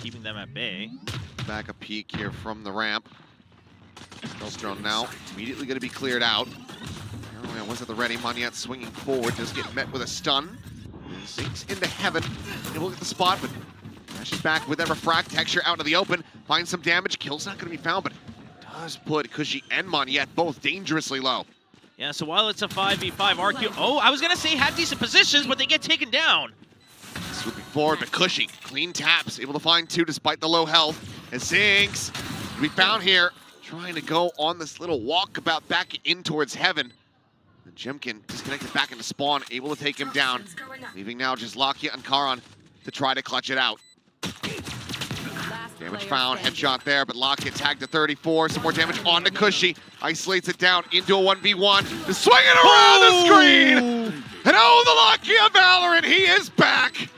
keeping them at bay. Back a peek here from the ramp. Stealth drone now immediately going to be cleared out. Oh, was at the ready. Monyet swinging forward, does get met with a stun. Sinks into heaven. Able to get the spot, but dashes back with that refract. Texture out into the open. Finds some damage. Kill's not going to be found, but does put Kushi and Monyet both dangerously low. Yeah, so while it's a 5v5, RRQ, oh, I was going to say had decent positions, but they get taken down. Swooping forward, but Kushi, clean taps, able to find two despite the low health. And Zinx, we found here, trying to go on this little walkabout back in towards heaven. And G.E.N.G disconnected back into spawn, able to take him down. Leaving now just Lakia and Karan to try to clutch it out. Damage found, headshot there, but Lakia tagged to 34. Some more damage onto Kushi. Isolates it down into a 1v1. Just swinging around the screen! And oh, the Lakia Valorant, he is back!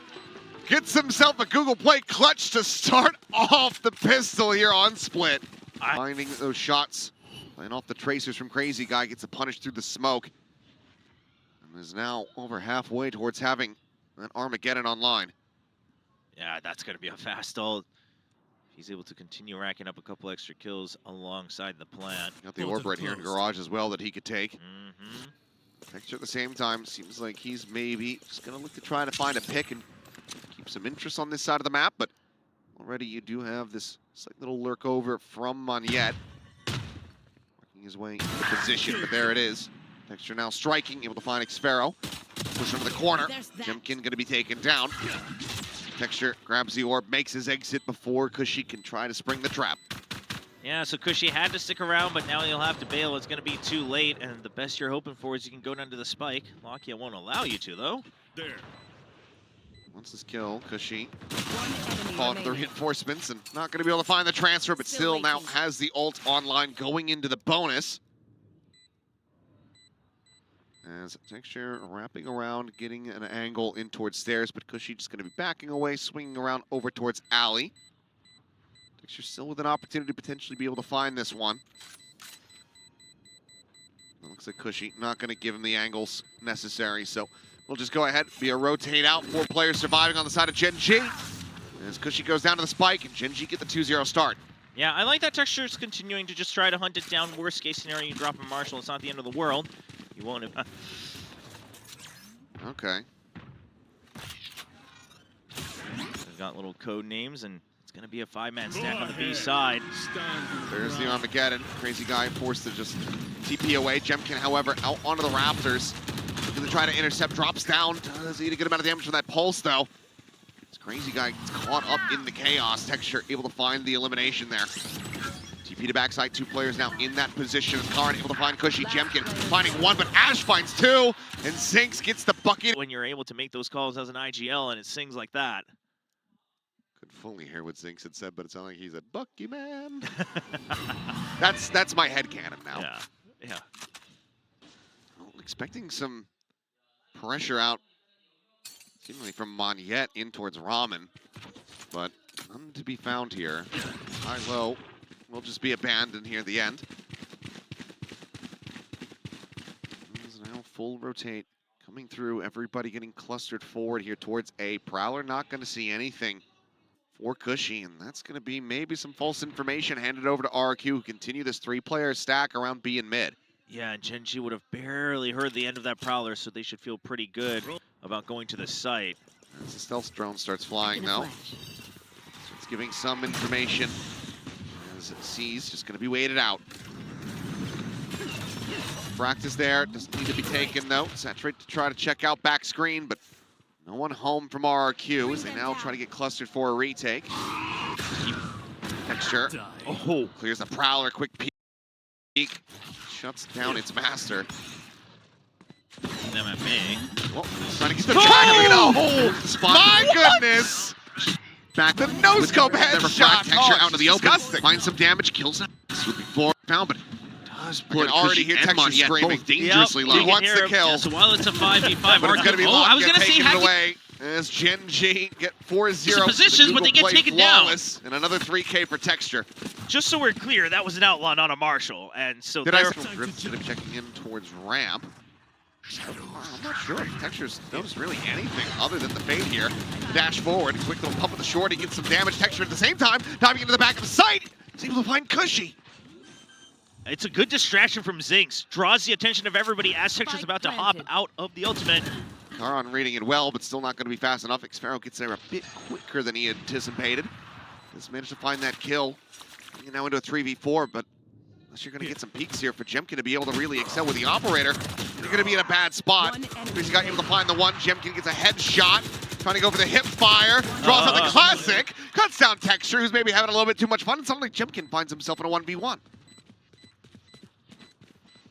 Gets himself a Google Play clutch to start off the pistol here on Split. Finding those shots, playing off the tracers from Crazy Guy, gets a punish through the smoke. And is now over halfway towards having that Armageddon online. Yeah, that's going to be a fast ult. He's able to continue racking up a couple extra kills alongside the plant. Got the orb right here in Garage as well that he could take. Mm-hmm. Texture at the same time, seems like he's maybe just going to look to try to find a pick and keep some interest on this side of the map, but already you do have this slight little lurk over from Monyet. Working his way into position, but there it is. Texture now striking, able to find Xfero. Push into the corner. G.E.N.G going to be taken down. Texture grabs the orb, makes his exit before Kushi can try to spring the trap. Yeah, so Kushi had to stick around, but now he'll have to bail. It's going to be too late, and the best you're hoping for is you can go down to the spike. Lakia won't allow you to, though. There. Once this kill, Kushi calling for the reinforcements and not going to be able to find the transfer, but still now has the ult online going into the bonus. As Texture wrapping around, getting an angle in towards stairs, but Kushi just going to be backing away, swinging around over towards alley. Texture still with an opportunity to potentially be able to find this one. It looks like Kushi not going to give him the angles necessary, so we'll just go ahead, be a rotate out. 4 players surviving on the side of Gen.G. As Kushi goes down to the spike, and Gen.G get the 2-0 start. Yeah, I like that Texture's continuing to just try to hunt it down. Worst case scenario, you drop a Marshall. It's not the end of the world. You won't have... Okay. They've got little code names, and it's going to be a 5-man stack on the B side. There's the Armageddon. Crazy Guy forced to just TP away. G.E.N.G, however, out onto the Raptors. Looking to try to intercept, drops down. Does eat a good amount of damage from that pulse, though. This Crazy Guy gets caught up in the chaos. Texture able to find the elimination there. TP to backside, 2 players now in that position. Karan able to find Kushi. G.E.N.G finding 1, but Ash finds 2, and Zinx gets the bucket. When you're able to make those calls as an IGL and it sings like that. Could fully hear what Zinx had said, but it sounded like he's a Bucky man. That's my headcanon now. Yeah, yeah. Well, expecting some pressure out, seemingly from Monyet in towards Ramen, but none to be found here. High-low will just be abandoned here at the end. There's now full rotate coming through. Everybody getting clustered forward here towards A. Prowler not going to see anything for Kushi, and that's going to be maybe some false information handed over to RRQ, who continue this 3-player stack around B and mid. Yeah, and Gen.G would have barely heard the end of that Prowler, so they should feel pretty good about going to the site. As the stealth drone starts flying now. So it's giving some information. As C's just going to be waited out. Practice there, doesn't need to be taken though. Saturate to try to check out back screen, but no one home from RRQ as they now try to get clustered for a retake. Texture, oh, clears the Prowler, quick peek. Shuts down its master. Them at me. Well, trying to get the tag. Oh, my goodness! Back the no-scope headshot. Texture out into the open. Finds some damage, kills him. Swooping forward, found, but does put already hear Texture screaming dangerously low. He wants the kill. Yeah, so while it's a 5v5, but it's going to be I was going to say, away. As Gen.G get 4-0. Positions, but they get taken down. And another 3K for Texture. Just so we're clear, that was an outlaw, not a Marshall. And so Did I Drift's going to be checking in towards ramp. I'm not sure if Texture's noticed really anything other than the fade here. Dash forward, quick little pump with the shorty, gets some damage. Texture at the same time, diving into the back of the site. He's able to find Cushy. It's a good distraction from Zinx. Draws the attention of everybody as Texture's about to hop out of the ultimate. Karan reading it well, but still not going to be fast enough. Xpharaoh gets there a bit quicker than he anticipated. Just managed to find that kill. Getting now into a 3v4, but unless you're going to get some peaks here for Jemkin to be able to really excel with the operator, you're going to be in a bad spot. He's got able to find the one. Jemkin gets a headshot. Trying to go for the hip fire. Draws out the classic. Cuts down Texture, who's maybe having a little bit too much fun. And suddenly Jemkin finds himself in a 1v1.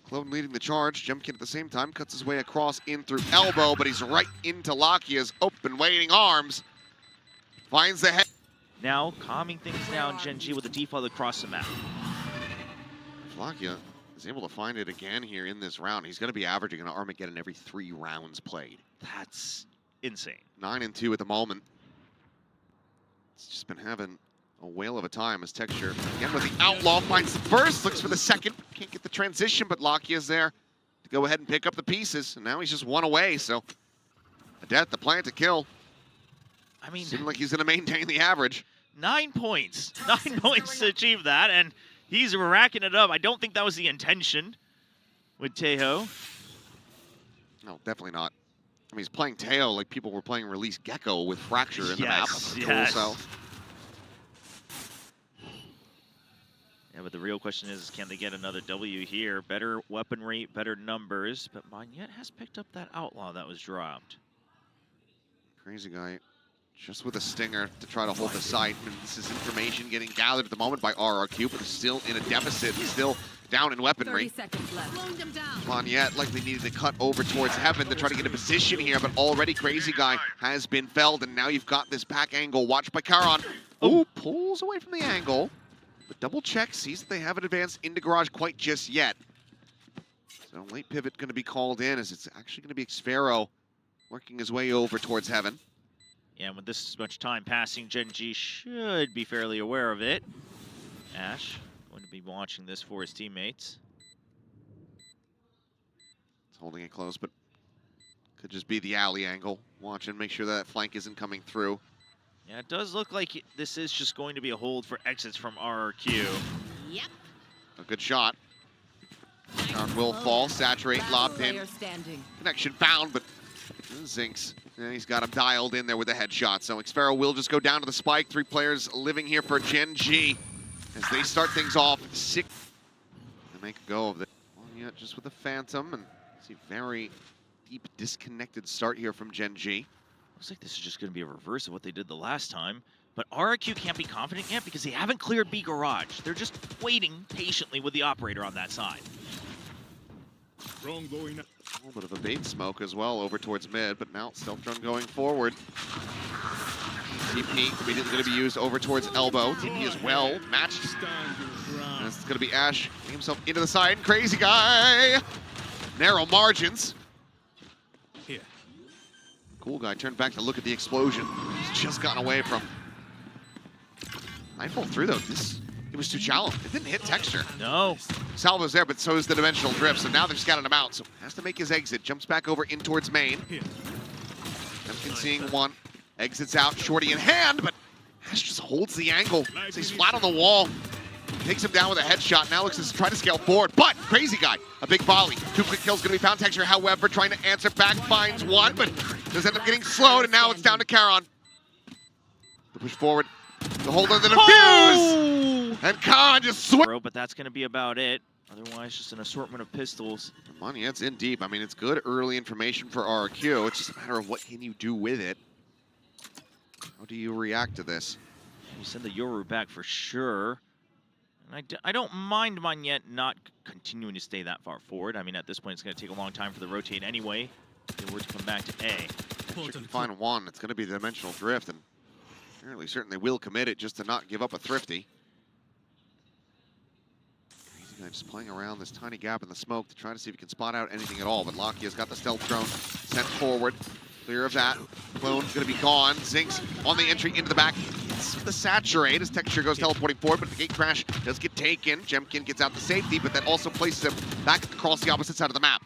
Clone leading the charge. Jemkin at the same time cuts his way across in through elbow, but he's right into Lakia's open waiting arms. Finds the head. Now calming things down, Gen.G with a default across the map. Lakia is able to find it again here in this round. He's going to be averaging an Armageddon every 3 rounds played. That's insane. 9-2 at the moment. It's just been having a whale of a time as Texture, again with the Outlaw, finds the first, looks for the second. Can't get the transition, but Lakia's there to go ahead and pick up the pieces. And now he's just one away, so a death, the plan to kill. I mean, seems like he's going to maintain the average. 9 points. 9 points to achieve that, and he's racking it up. I don't think that was the intention with Tejo. No, definitely not. I mean, he's playing Tejo like people were playing Release Gecko with Fracture in the map. Yes. So. Yeah, but the real question is, can they get another W here? Better weaponry, better numbers, but Monyet has picked up that Outlaw that was dropped. Crazy guy, just with a stinger to try to hold the site. And this is information getting gathered at the moment by RRQ, but is still in a deficit, still down in weaponry. 30 seconds left. Monyet likely needed to cut over towards Heaven to try to get a position here, but already Crazy Guy has been felled, and now you've got this back angle watched by Karan. Oh, pulls away from the angle. But double check, sees that they haven't advanced into garage quite just yet. So late pivot going to be called in, as it's actually going to be Xpharaoh working his way over towards Heaven. Yeah, with this much time passing, Gen.G should be fairly aware of it. Ash going to be watching this for his teammates. It's holding it close, but could just be the alley angle. Watching, make sure that flank isn't coming through. Yeah, it does look like this is just going to be a hold for exits from RRQ. Yep. A good shot. Shot will fall, saturate, lobbed in. Connection found, but Zinx, and he's got him dialed in there with a headshot. So Xpharaoh will just go down to the spike. 3 players living here for Gen.G as they start things off 6. They make a go of it. Well, just with a Phantom, and see very deep disconnected start here from Gen.G. Looks like this is just going to be a reverse of what they did the last time. But RRQ can't be confident yet because they haven't cleared B garage. They're just waiting patiently with the operator on that side. A little bit of a bait smoke as well over towards mid, but now stealth drone going forward. TP immediately going to be used over towards elbow. TP as well, matched. And it's going to be Ash getting himself into the side. Crazy Guy! Narrow margins. Here. Cool Guy turned back to look at the explosion. He's just gotten away from. Nightfall through though. It was too shallow. It didn't hit Texture. No. Salvo's there, but so is the dimensional drift. So now they've scattered him out. So has to make his exit. Jumps back over in towards main. Jemkin seeing one. Exits out, shorty in hand, but Ash just holds the angle. So he's flat on the wall. Takes him down with a headshot. Now looks to try to scale forward, but Crazy Guy, a big volley. 2 quick kills gonna be found. Texture, however, trying to answer back, finds one, but does end up getting slowed, and now it's down to Karan. The push forward, the hold on the defuse, and Karan just swings. But that's going to be about it. Otherwise, just an assortment of pistols. Monyet's in deep. I mean, it's good early information for RRQ. It's just a matter of what can you do with it. How do you react to this? You send the Yoru back for sure. And I don't mind Monyet not continuing to stay that far forward. I mean, at this point, it's going to take a long time for the rotate anyway. If they were to come back to A. Texture can find one. It's going to be the dimensional drift, and fairly certain they will commit it just to not give up a thrifty. Crazy Guy just playing around this tiny gap in the smoke to try to see if he can spot out anything at all, but Lakia's got the stealth drone sent forward. Clear of that. Clone's going to be gone. Zinx on the entry into the back. It's the saturate as Texture goes teleporting forward, but the gate crash does get taken. Jemkin gets out the safety, but that also places him back across the opposite side of the map.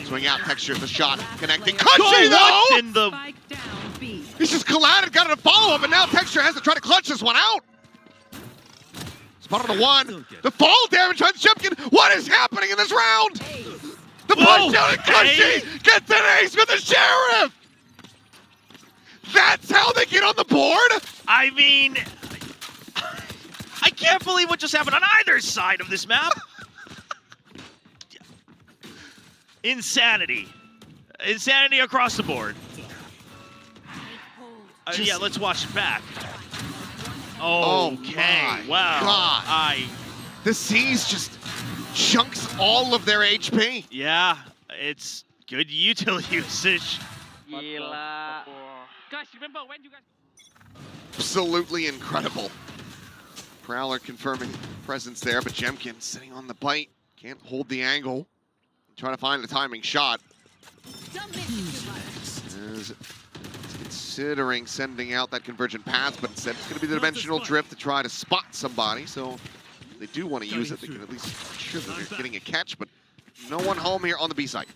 Swing out, Texture, the shot, connecting. Go, Cushy though! what in the... Spike down B. He's just collided, got it a follow-up, and now Texture has to try to clutch this one out. Spot on the one. The fall damage on GEN.G. What is happening in this round? The push down and Cushy gets an ace with the Sheriff! That's how they get on the board? I mean... I can't believe what just happened on either side of this map. Insanity. Insanity across the board. Yeah, let's watch it back. Okay, my wow. God. The C's just chunks all of their HP. Yeah, it's good util usage. Guys, remember when you guys... Absolutely incredible. Prowler confirming presence there, but GEN.G sitting on the bite. Can't hold the angle. Trying to find a timing shot. Is considering sending out that convergent path, but instead it's going to be the dimensional drift to try to spot somebody. So if they do want to use it, they can at least make sure that they're getting a catch, but no one home here on the B side.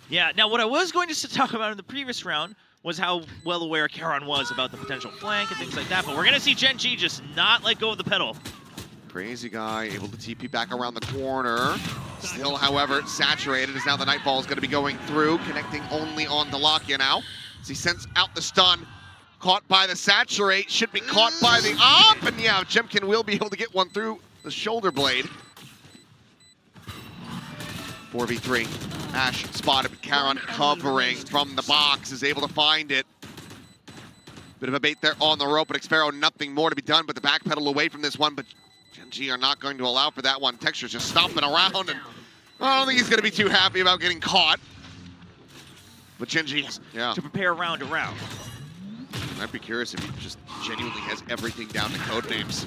Yeah, now what I was going to talk about in the previous round was how well aware Charon was about the potential flank and things like that, but we're going to see GEN.G just not let go of the pedal. Crazy guy able to TP back around the corner. Still, however, saturated as now the Nightfall is going to be going through, connecting only on Delakia now. As he sends out the stun, caught by the saturate, should be caught by the op, and yeah, GEN.G will be able to get one through the shoulder blade. 4v3. Ash spotted, but Charon covering from the box is able to find it. Bit of a bait there on the rope, but Xpharaoh nothing more to be done but the backpedal away from this one, but GEN.G are not going to allow for that one. Texture's just stomping around, and I don't think he's going to be too happy about getting caught. But GEN.G, yeah. To prepare round to round. I'd be curious if he just genuinely has everything down to code names.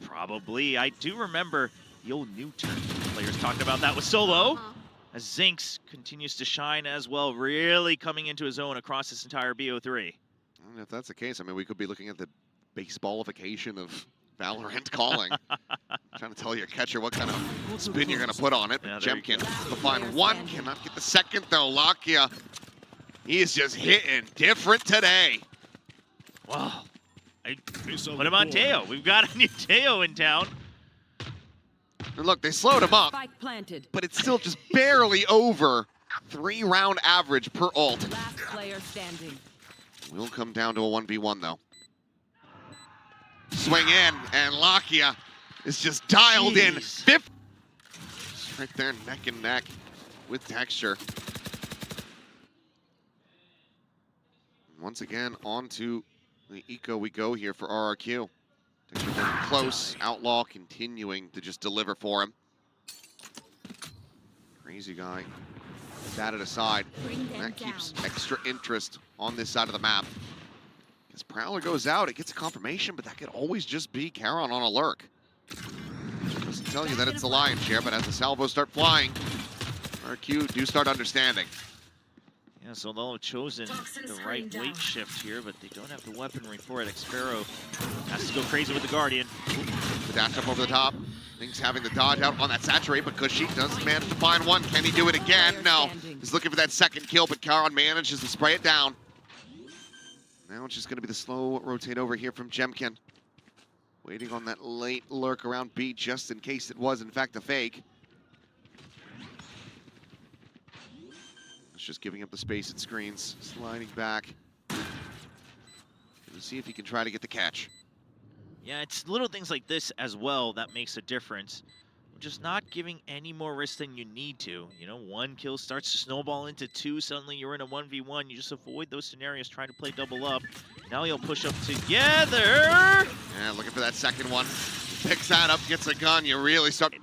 Probably. I do remember the old new turn players talked about that with Solo. As Zinx continues to shine as well, really coming into his own across this entire BO3. And if that's the case, I mean, we could be looking at the baseballification of Valorant calling. Trying to tell your catcher what kind of spin you're going to put on it. Yeah, GEN.G to find one, cannot get the second though. Lakia, he is just hitting different today. Wow. Put him on Teo. We've got a new Teo in town. And look, they slowed him up, Spike planted. but it's still just barely over 3-round average per ult. Last player standing. Will come down to a 1v1 though. Swing in, and Lakia is just dialed in. Fifth. Right there, neck and neck with Texture. Once again, onto the eco we go here for RRQ. Texture working close, Outlaw continuing to just deliver for him. Crazy guy. Batted aside. That keeps extra interest on this side of the map. As Prowler goes out, it gets a confirmation, but that could always just be Charon on a lurk. Doesn't tell you that it's the lion's share, but as the salvos start flying, RRQ do start understanding. Yeah, so they'll have chosen the right weight shift here, but they don't have the weaponry for it. Xpharaoh has to go crazy with the Guardian. The dash up over the top. Things having the dodge out on that saturate, but Cushy does manage to find one. Can he do it again? No. He's looking for that second kill, but Charon manages to spray it down. Now it's just going to be the slow rotate over here from GEN.G. Waiting on that late lurk around B just in case it was, in fact, a fake. It's just giving up the space it screens, sliding back. Let's see if he can try to get the catch. Yeah, it's little things like this as well that makes a difference. Just not giving any more risk than you need to. You know, one kill starts to snowball into two. Suddenly you're in a 1v1. You just avoid those scenarios, trying to play double up. Now you'll push up together. Yeah, looking for that second one. Picks that up, gets a gun. You really start.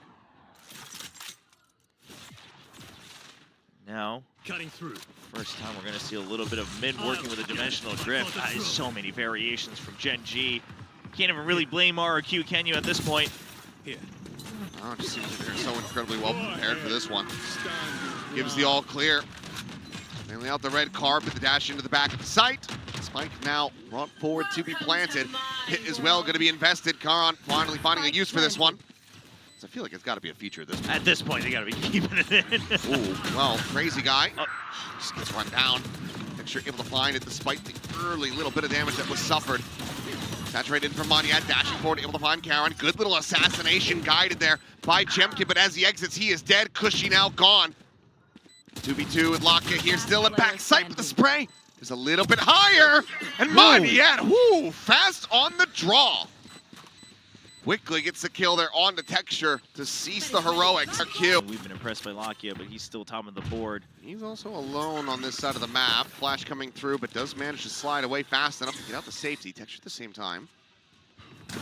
Now, Cutting through. first time we're going to see a little bit of mid working with a dimensional drift. So many variations from GEN.G. Can't even really blame RRQ, can you, at this point? Here. Oh, it just seems like they're so incredibly well prepared for this one. Gives the all clear. Mainly out the red carpet, the dash into the back of the site. Spike now brought forward to be planted. Hit as well, going to be invested. Charon finally finding a use for this one. I feel like it's got to be a feature at this point. At this point, they gotta be keeping it in. Ooh, well, crazy guy. Oh. Just gets run down. Texture able to find it despite the early little bit of damage that was suffered. Saturated from Monyet, dashing forward, able to find Karen. Good little assassination guided there by G.E.N.G, but as he exits, he is dead. Cushy now gone. 2v2 with Laka here, still in backside, but the spray is a little bit higher. And Monyet, whoo, fast on the draw. Quickly gets the kill there on the Texture to cease the heroics. RRQ. We've been impressed by Lakia, but he's still top of the board. He's also alone on this side of the map. Flash coming through, but does manage to slide away fast enough to get out the safety. Texture at the same time.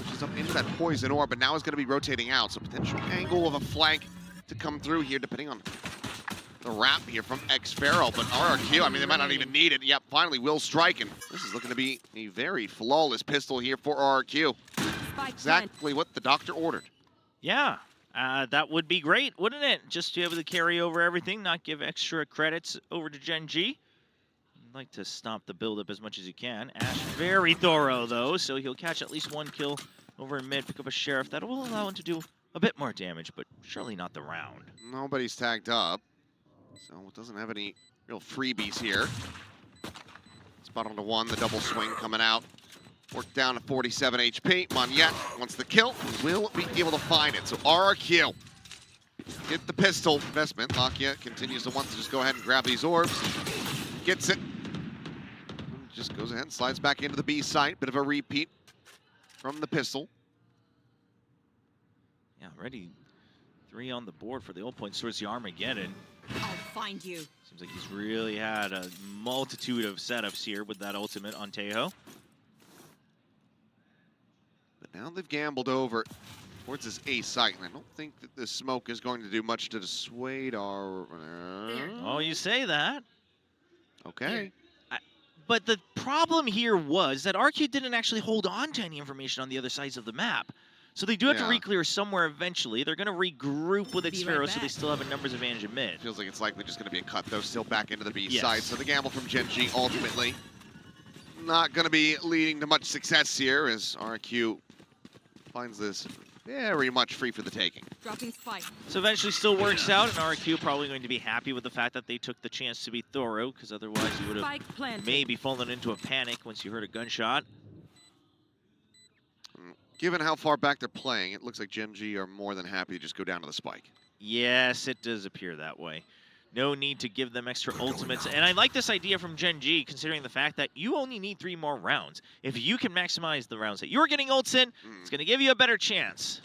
She's up into that poison orb, but now is going to be rotating out. So potential angle of a flank to come through here, depending on the wrap here from xFaroe. But RRQ, I mean, they might not even need it. Yep, finally will strike, and this is looking to be a very flawless pistol here for RRQ. Exactly what the doctor ordered. Yeah, that would be great, wouldn't it? Just to be able to carry over everything, not give extra credits over to GEN.G. I'd like to stop the build-up as much as you can. Ash very thorough, though, so he'll catch at least one kill over in mid, pick up a Sheriff. That will allow him to do a bit more damage, but surely not the round. Nobody's tagged up, so it doesn't have any real freebies here. Spot on to one, the double swing coming out. Worked down to 47 HP. Monyet wants the kill, will be able to find it. So RRQ get the pistol investment. Lakia continues to want to just go ahead and grab these orbs. Gets it. Just goes ahead and slides back into the B site. Bit of a repeat from the pistol. Yeah, already 3 on the board for the old points towards the Armageddon. I'll find you. Seems like he's really had a multitude of setups here with that ultimate on Tejo. But now they've gambled over towards this A site, and I don't think that this smoke is going to do much to dissuade our... Oh, you say that. Okay. But the problem here was that RQ didn't actually hold on to any information on the other sides of the map. So they do have to re-clear somewhere eventually. They're going to regroup with xFaroe, so they still have a numbers advantage in mid. Feels like it's likely just going to be a cut, though, still back into the B side. So the gamble from Gen.G ultimately not going to be leading to much success here as RQ finds this very much free for the taking. Dropping spike. So eventually still works out, and RQ probably going to be happy with the fact that they took the chance to be thorough, because otherwise you would have maybe fallen into a panic once you heard a gunshot. Given how far back they're playing, it looks like Gen.G are more than happy to just go down to the spike. Yes, it does appear that way. No need to give them extra ultimates. And I like this idea from Gen.G, considering the fact that you only need 3 more rounds. If you can maximize the rounds that you're getting ults in, it's going to give you a better chance.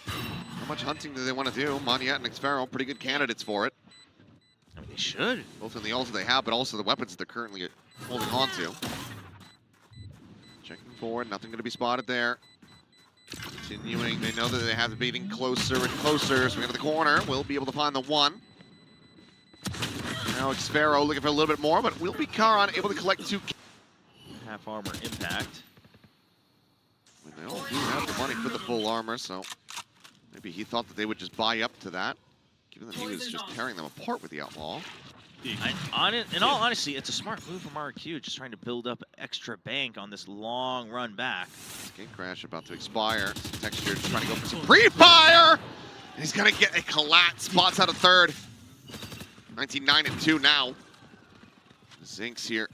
How much hunting do they want to do? Monyet and xFaroe, pretty good candidates for it. I mean, they should. Both in the ults they have, but also the weapons they're currently holding on to. Checking forward, nothing going to be spotted there. Continuing, they know that they have to be getting closer and closer. Swing into the corner, will be able to find the one. Now xFaroe looking for a little bit more, but will be Karan able to collect 2 kills. Half armor impact. They all do have the money for the full armor, so maybe he thought that they would just buy up to that, given that he was just tearing them apart with the Outlaw. In all honesty, it's a smart move from RQ, just trying to build up extra bank on this long run back. Gate crash about to expire. Texture just trying to go for some pre-fire! He's gonna get a collat. Spots out of third. 19-9-2 now. Zinx here.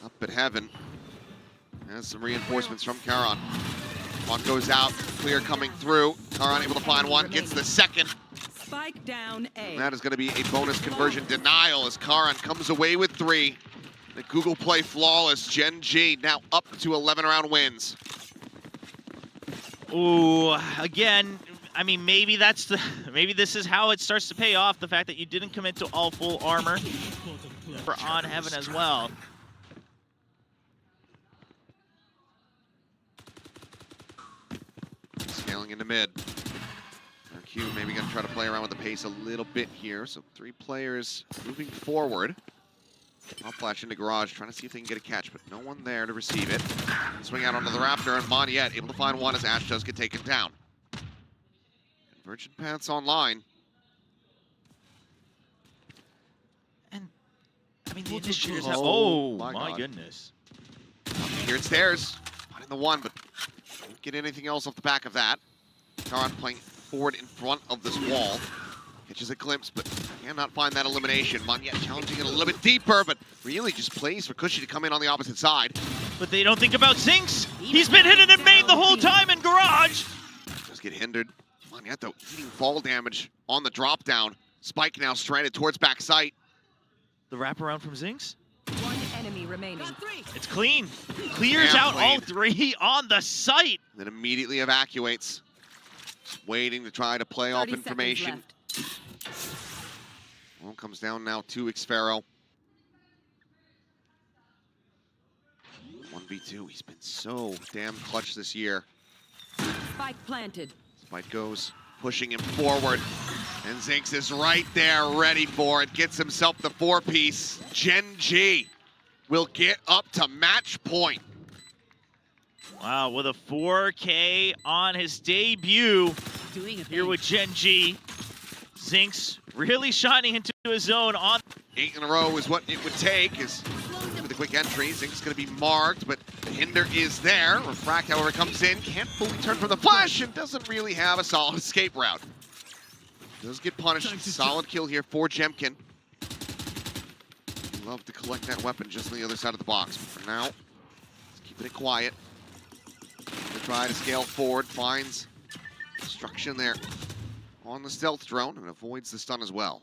Up at heaven. Has some reinforcements from Karan. One goes out. Clear coming through. Karan able to find one. Gets the second. Spike down A. And that is going to be a bonus conversion denial as Karan comes away with 3. The Google play flawless. Gen.G now up to 11-round wins. Ooh, again, I mean, maybe maybe this is how it starts to pay off, the fact that you didn't commit to all full armor for On Heaven as well. Scaling into mid. RQ maybe going to try to play around with the pace a little bit here. So 3 players moving forward. I'll flash into garage, trying to see if they can get a catch, but no one there to receive it. Swing out onto the Raptor, and Monyet able to find one as Ash does get taken down. Convergent paths online. And, I mean, the initiators have... Oh, my goodness. Here it's theirs. Finding the one, but Can't get anything else off the back of that. Karan playing forward in front of this wall. Catches a glimpse, but cannot find that elimination. Manya challenging it a little bit deeper, but really just plays for Cushy to come in on the opposite side. But they don't think about Zinx. He's been hitting in main the whole time in Garage. Does get hindered. Maniato eating fall damage on the drop down. Spike now stranded towards back site. The wraparound from Zinx. One enemy remaining. It's clean. Clears Damn out all clean. 3 on the site. Then immediately evacuates. Just waiting to try to play off 30 seconds information. left. Well, comes down now to Xfero. 1v2, he's been so damn clutch this year. Spike planted. Spike goes, pushing him forward. And Zinx is right there, ready for it. Gets himself the 4-piece. GEN.G will get up to match point. Wow, with a 4K on his debut Doing a here thing. with Gen.G. Zinx really shining into his zone on. 8 in a row is what it would take. Is with a quick entry, Zinx going to be marked, but the hinder is there. Refract, however, comes in, can't fully turn from the flash, and doesn't really have a solid escape route. Does get punished. Solid kill here for Jemkin. Love to collect that weapon just on the other side of the box. But for now, let's keep it quiet. To try to scale forward, finds destruction there on the stealth drone and avoids the stun as well.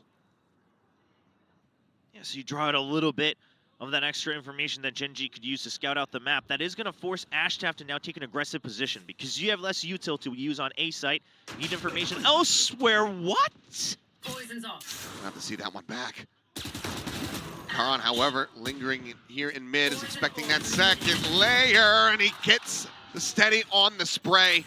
Yeah, so you draw out a little bit of that extra information that Gen.G could use to scout out the map. That is going to force Ash to have to now take an aggressive position because you have less util to use on A site. You need information elsewhere. What? Poison's off. We'll have to see that one back. Karan, however, lingering here in mid, is expecting that second layer, and he gets the steady on the spray.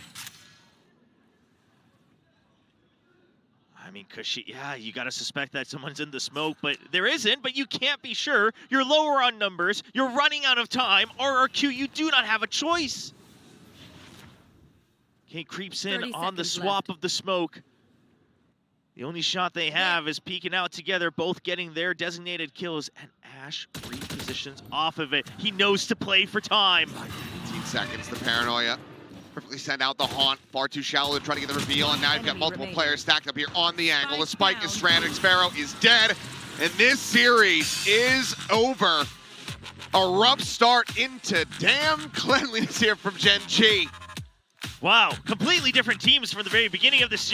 I mean, Cushy, yeah, you got to suspect that someone's in the smoke, but there isn't, but you can't be sure. You're lower on numbers. You're running out of time. RRQ, you do not have a choice. Okay, creeps in 30 on the seconds swap left. of the smoke. The only shot they have is peeking out together, both getting their designated kills, and Ash repositions off of it. He knows to play for time. 15 seconds, the paranoia. Perfectly sent out the haunt, far too shallow to try to get the reveal, and now you've got Enemy multiple remaining. players stacked up here on the angle. The Spike spike is down. stranded, Xfero is dead, and this series is over. A rough start into damn cleanliness here from Gen.G. Wow, completely different teams from the very beginning of the series.